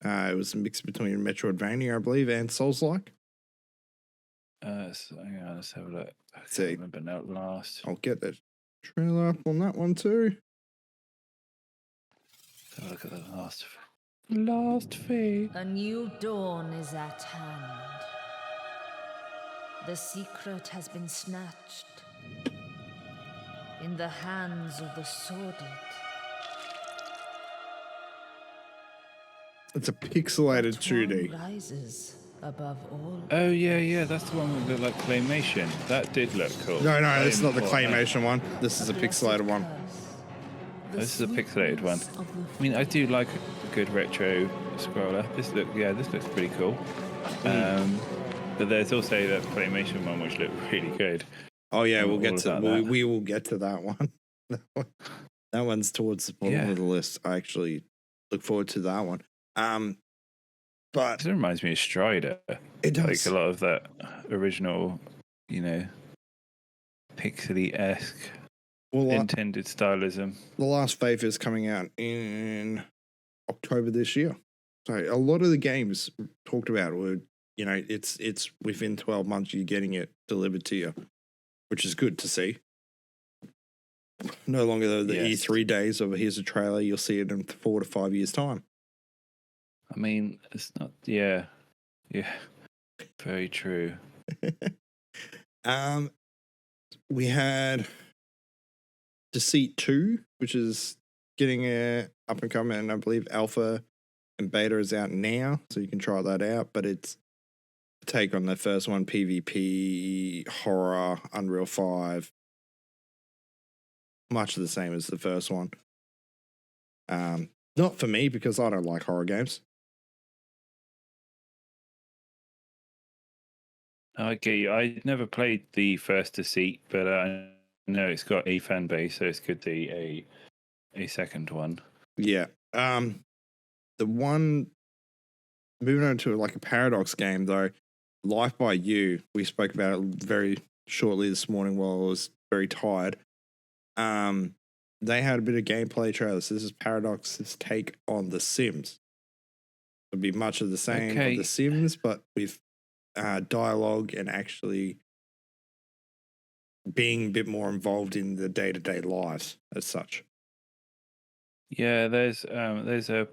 It was a mix between Metroidvania, I believe, and Souls-like. so hang on, let's have a look. I can't See. remember now last. I'll get the trailer up on that one too. Let's have a look at the last fee. A new dawn is at hand. The secret has been snatched in the hands of the sordid. It's a pixelated But one 2D. rises above all. Oh yeah, that's the one with the like claymation. That did look cool. No, I this is not the didn't thought that- claymation one. This is a pixelated one. This is a pixelated one. I mean, I do like a good retro scroller. This looks pretty cool. But there's also that claymation one which looked really good. Oh yeah, we'll All get to about that. we will get to that one. That one's towards the bottom Yeah. of the list. I actually look forward to that one. But It reminds me of Strider. it does. Like a lot of that original, pixely-esque Well, intended stylism. The Last Faith is coming out in October this year. So a lot of the games talked about were, it's within 12 months you're getting it delivered to you, which is good to see. No longer the Yes. E3 days of here's a trailer, you'll see it in 4 to 5 years' time. I mean, it's not. Yeah, very true. We had Deceit 2, which is getting a up and coming, and I believe alpha and beta is out now, so you can try that out. But it's a take on the first one, PvP, horror, Unreal 5. Much the same as the first one. Not for me, because I don't like horror games. I get you. I never played the first Deceit, but I know it's got a fan base, so it's good to be a second one. Yeah. The one moving on to like a Paradox game though, Life by You, we spoke about it very shortly this morning while I was very tired. They had a bit of gameplay trailers. This is Paradox's take on The Sims. It'll be much of the same of The Sims, but with dialogue and actually being a bit more involved in the day-to-day lives as such. Yeah, there's a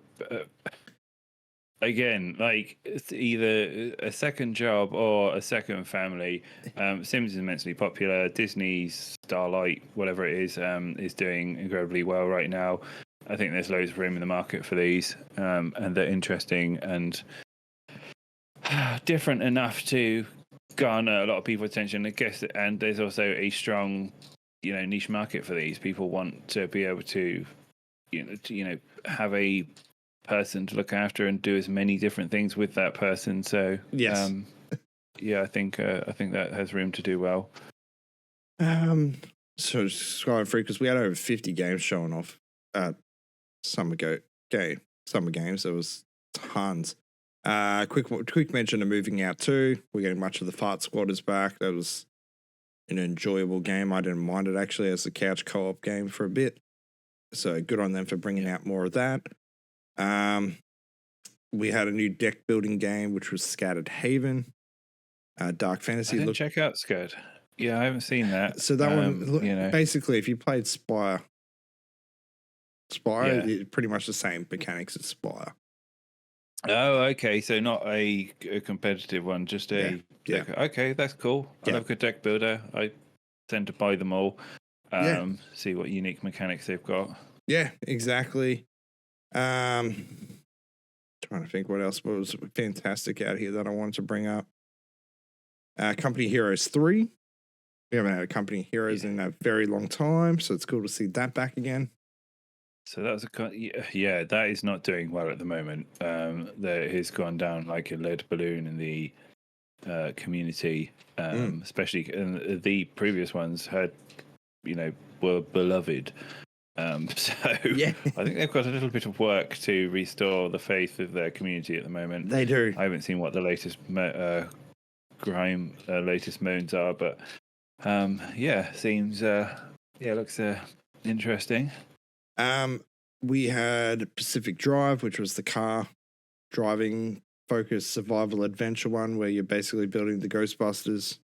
again, like it's either a second job or a second family. Sims is immensely popular. Disney's Starlight, whatever it is doing incredibly well right now. I think there's loads of room in the market for these, and they're interesting and different enough to garner a lot of people's attention, I guess. And there's also a strong, niche market for these. People want to be able to, have a person to look after and do as many different things with that person. So yes, I think that has room to do well. So just going through, because we had over 50 games showing off at Summer Games. There was tons. Quick mention of Moving Out 2. We're getting much of the Fart Squatters back. That was an enjoyable game. I didn't mind it actually as a couch co-op game for a bit. So good on them for bringing out more of that. We had a new deck building game, which was Scattered Haven. Dark Fantasy. I didn't check out Scud. Yeah, I haven't seen that. So that one, basically, if you played Spire, it's pretty much the same mechanics as Spire. Oh, okay. So not a competitive one, just a... Yeah. Okay, that's cool. I love a good deck builder. I tend to buy them all. See what unique mechanics they've got. Yeah, exactly. Trying to think what else was fantastic out here that I wanted to bring up. Company Heroes 3. We haven't had a Company Heroes in a very long time, so it's cool to see that back again. So that was that is not doing well at the moment. That has gone down like a lead balloon in the community, especially the previous ones had, were beloved. So I think they've got a little bit of work to restore the faith of their community at the moment. They do. I haven't seen what the latest latest moans are, but seems looks interesting. We had Pacific Drive, which was the car driving focused survival adventure one where you're basically building the Ghostbusters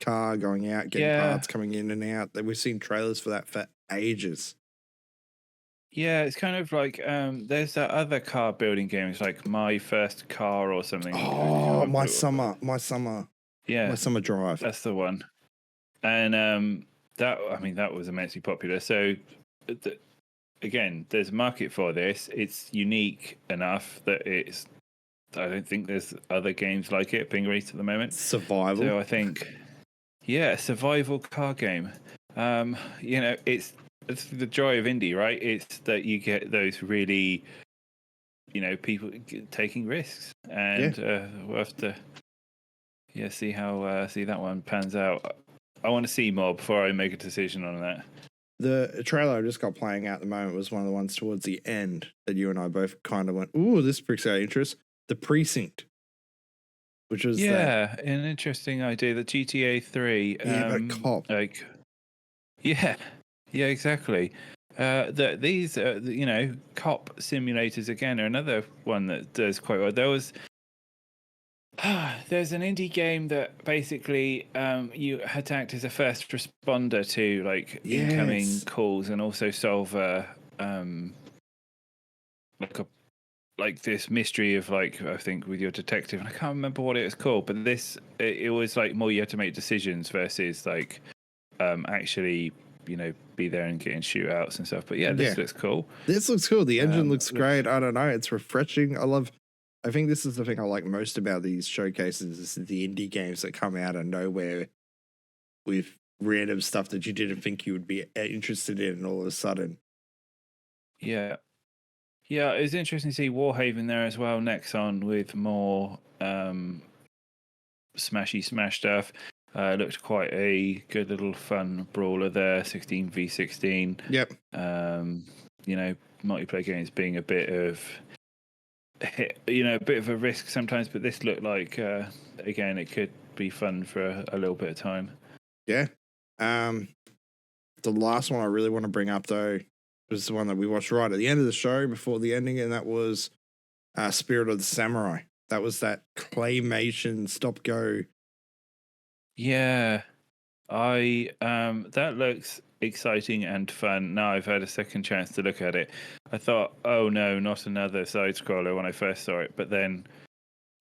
car, going out, getting parts, coming in and out. We've seen trailers for that for ages. Yeah, it's kind of like there's that other car building game. It's like My First Car or something. Oh, My Summer Drive. That's the one. And that was immensely popular. So again, there's a market for this. It's unique enough that I don't think there's other games like it being released at the moment. Survival. So I think, survival car game. It's the joy of indie, right? It's that you get those really, people taking risks, and we'll have to, see that one pans out. I want to see more before I make a decision on that. The trailer I just got playing out at the moment was one of the ones towards the end that you and I both kind of went, "Ooh, this pricks our interest." The Precinct, which was an interesting idea. The GTA 3, but cop, exactly. These cop simulators again are another one that does quite well. There's an indie game that basically you had to act as a first responder to incoming calls and also solve this mystery of I think with your detective, and I can't remember what it was called, but it was more you had to make decisions versus actually be there and getting shootouts and stuff. But this looks cool. This looks cool. The engine looks great. I don't know. It's refreshing. I think this is the thing I like most about these showcases is the indie games that come out of nowhere with random stuff that you didn't think you would be interested in, and all of a sudden. Yeah. Yeah, it was interesting to see Warhaven there as well, Nexon with more smashy smash stuff. Looked quite a good little fun brawler there, 16v16. Yep. Multiplayer games being a bit of a risk sometimes, but this looked like again it could be fun for a little bit of time. Yeah. The last one I really want to bring up though was the one that we watched right at the end of the show before the ending, and that was Spirit of the Samurai. That was that claymation stop go. Yeah, I that looks exciting and fun. Now I've had a second chance to look at it. I thought, oh no, not another side scroller when I first saw it, but then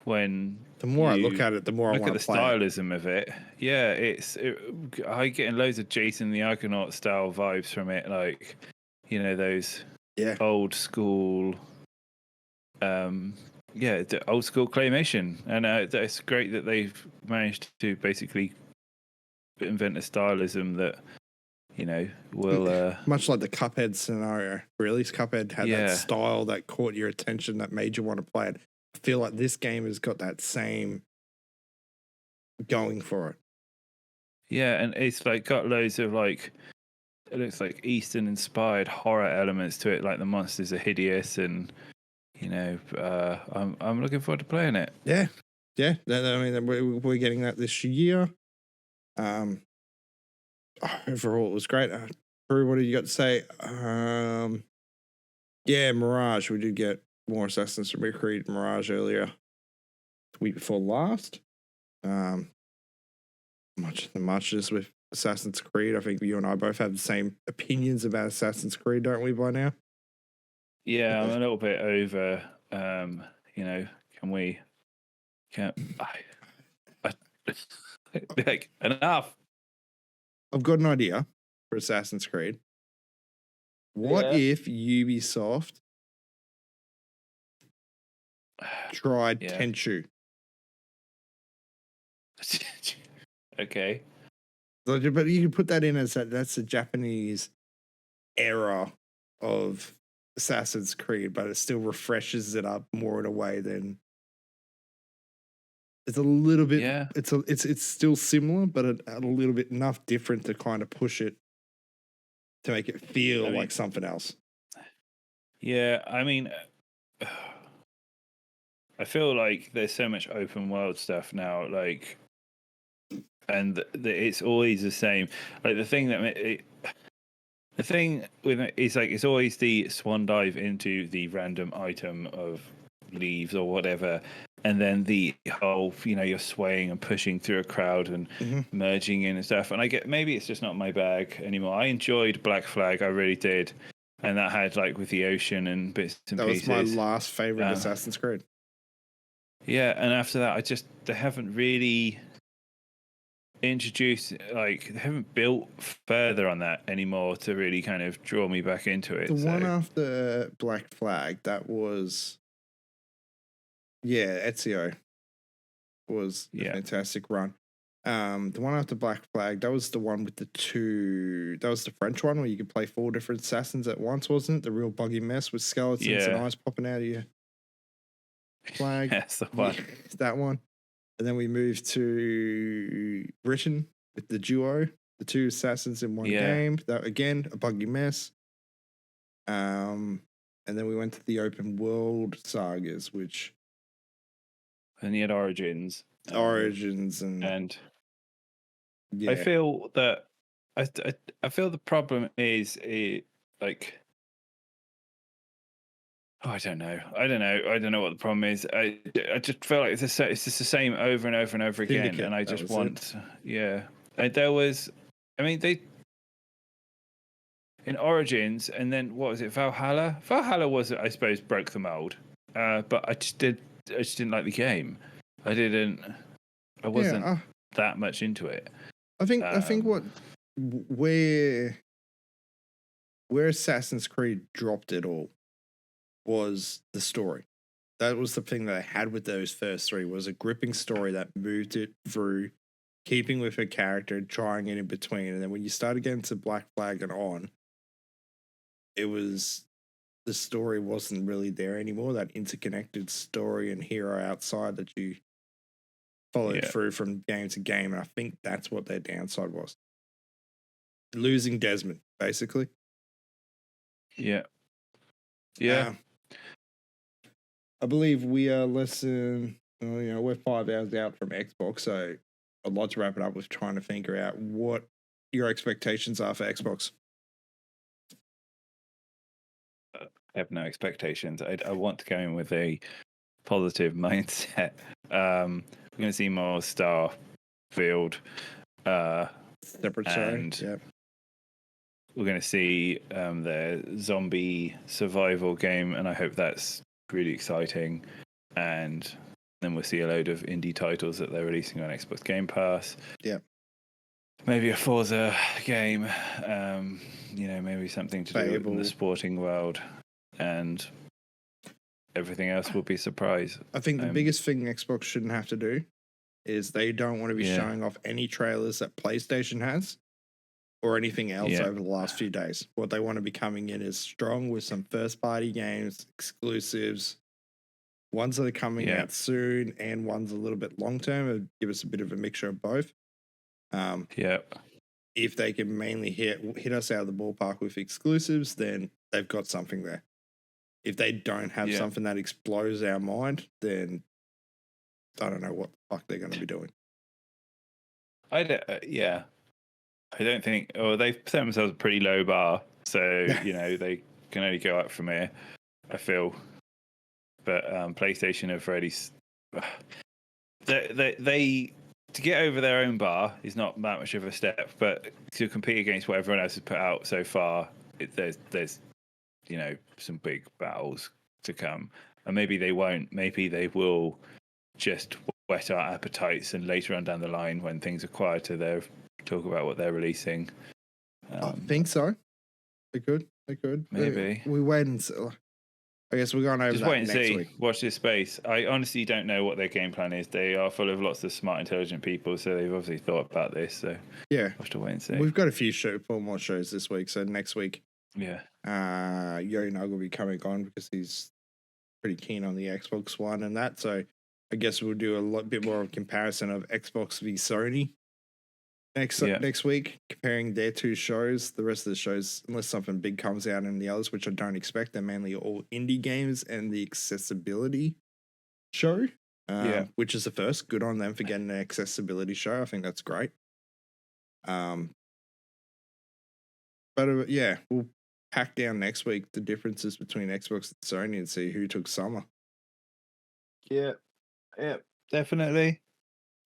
when The more I you look at it, the more I look at want the to play it. stylism of it, yeah, I getting loads of Jason the Argonaut style vibes from it, like those Yeah. old school, the old school claymation, and it's great that they've managed to basically invent a stylism that will Much like the Cuphead scenario. Really, Cuphead had Yeah. that style that caught your attention, that made you want to play it. I feel like this game has got that same going for it. yeah, and it's like got loads of like it looks like Eastern inspired horror elements to it, like the monsters are hideous, and I'm looking forward to playing it. Yeah. Yeah. I mean, we're getting that this year. Overall, it was great. Drew, what did you got to say? Yeah, Mirage. We did get more Assassin's Creed Mirage earlier. The week before last. Much as with Assassin's Creed. I think you and I both have the same opinions about Assassin's Creed, don't we, by now? Yeah, I'm a little bit over. Like enough. I've got an idea for Assassin's Creed. What if Ubisoft tried Yeah. Tenchu? Okay. But you can put that in as that's a Japanese era of Assassin's Creed, but it still refreshes it up more in a way than it's a little bit. Yeah. It's still similar, but a little bit enough different to kind of push it to make it feel like something else. Yeah, I mean, I feel like there's so much open world stuff now, like, and it's always the same. Like the thing the thing with it is like it's always the swan dive into the random item of leaves or whatever, and then the whole you're swaying and pushing through a crowd and merging in and stuff. And I get maybe it's just not my bag anymore. I enjoyed Black Flag, I really did, and that had like with the ocean and bits and pieces. That was my last favorite Assassin's Creed. Yeah, and after that, they haven't really introduced, like, they haven't built further on that anymore to really kind of draw me back into it. The one after Black Flag, that was, Ezio was a fantastic run. The one after Black Flag, that was the one with that was the French one where you could play 4 different assassins at once, wasn't it? The real buggy mess with skeletons and eyes popping out of your flag. That's the one. That one. And then we moved to Britain with the duo, the 2 assassins in one game. That again, a buggy mess. And then we went to the open world sagas, which and you had Origins, and I feel that I feel the problem is like. Oh, I don't know what the problem is. I just feel like it's just the same over and over and over again, Syndicate, and I just want, And there was, I mean, they in Origins, and then what was it, Valhalla? Valhalla was, I suppose, broke the mold, but I just didn't like the game. I wasn't that much into it. I think where Assassin's Creed dropped it all was the story. That was the thing that I had with those first 3, was a gripping story that moved it through, keeping with her character, trying it in between. And then when you started getting to Black Flag and on, the story wasn't really there anymore. That interconnected story and hero outside that you followed through from game to game. And I think that's what their downside was. Losing Desmond, basically. Yeah. Yeah. I believe we are less than, we're 5 hours out from Xbox, so I'd like to wrap it up with trying to figure out what your expectations are for Xbox. I have no expectations. I want to go in with a positive mindset. We're going to see more Starfield. Separate show. And Yeah. we're going to see the zombie survival game, and I hope that's really exciting. And then we'll see a load of indie titles that they're releasing on Xbox Game Pass. Yeah. Maybe a Forza game. Maybe something to do in Fable. the sporting world. And everything else will be a surprise. I think the biggest thing Xbox shouldn't have to do is they don't want to be showing off any trailers that PlayStation has or anything else over the last few days. What they want to be coming in is strong with some first-party games, exclusives, ones that are coming out soon and ones a little bit long-term. Give us a bit of a mixture of both. If they can mainly hit us out of the ballpark with exclusives, then they've got something there. If they don't have something that explodes our mind, then I don't know what the fuck they're going to be doing. I don't think. Oh, they've set themselves a pretty low bar, so they can only go up from here. I feel, but PlayStation have already. They to get over their own bar is not that much of a step, but to compete against what everyone else has put out so far, there's some big battles to come, and maybe they won't. Maybe they will just whet our appetites, and later on down the line, when things are quieter, they'll talk about what they're releasing. I think so. They could. Maybe we wait and see. I guess we're going over just that wait and next see. week. Watch this space. I honestly don't know what their game plan is. They are full of lots of smart, intelligent people, so they've obviously thought about this. So yeah, we'll have to wait and see. We've got a few four more shows this week. So next week, yeah, Yo Nug will be coming on because he's pretty keen on the Xbox One and that. So I guess we'll do a bit more of a comparison of Xbox v Sony next week, comparing their two shows. The rest of the shows, unless something big comes out in the others, which I don't expect, they're mainly all indie games and the accessibility show, which is the first. Good on them for getting an accessibility show. I think that's great. But we'll pack down next week the differences between Xbox and Sony and see who took summer. Yeah, definitely.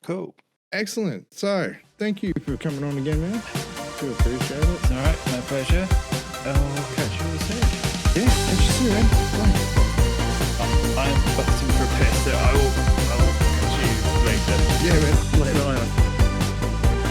Cool. Excellent. So, thank you for coming on again, man. Do appreciate it. All right, my pleasure. We'll catch you all soon. Yeah, catch you soon, man. Bye. I'm busting for a piss, so I will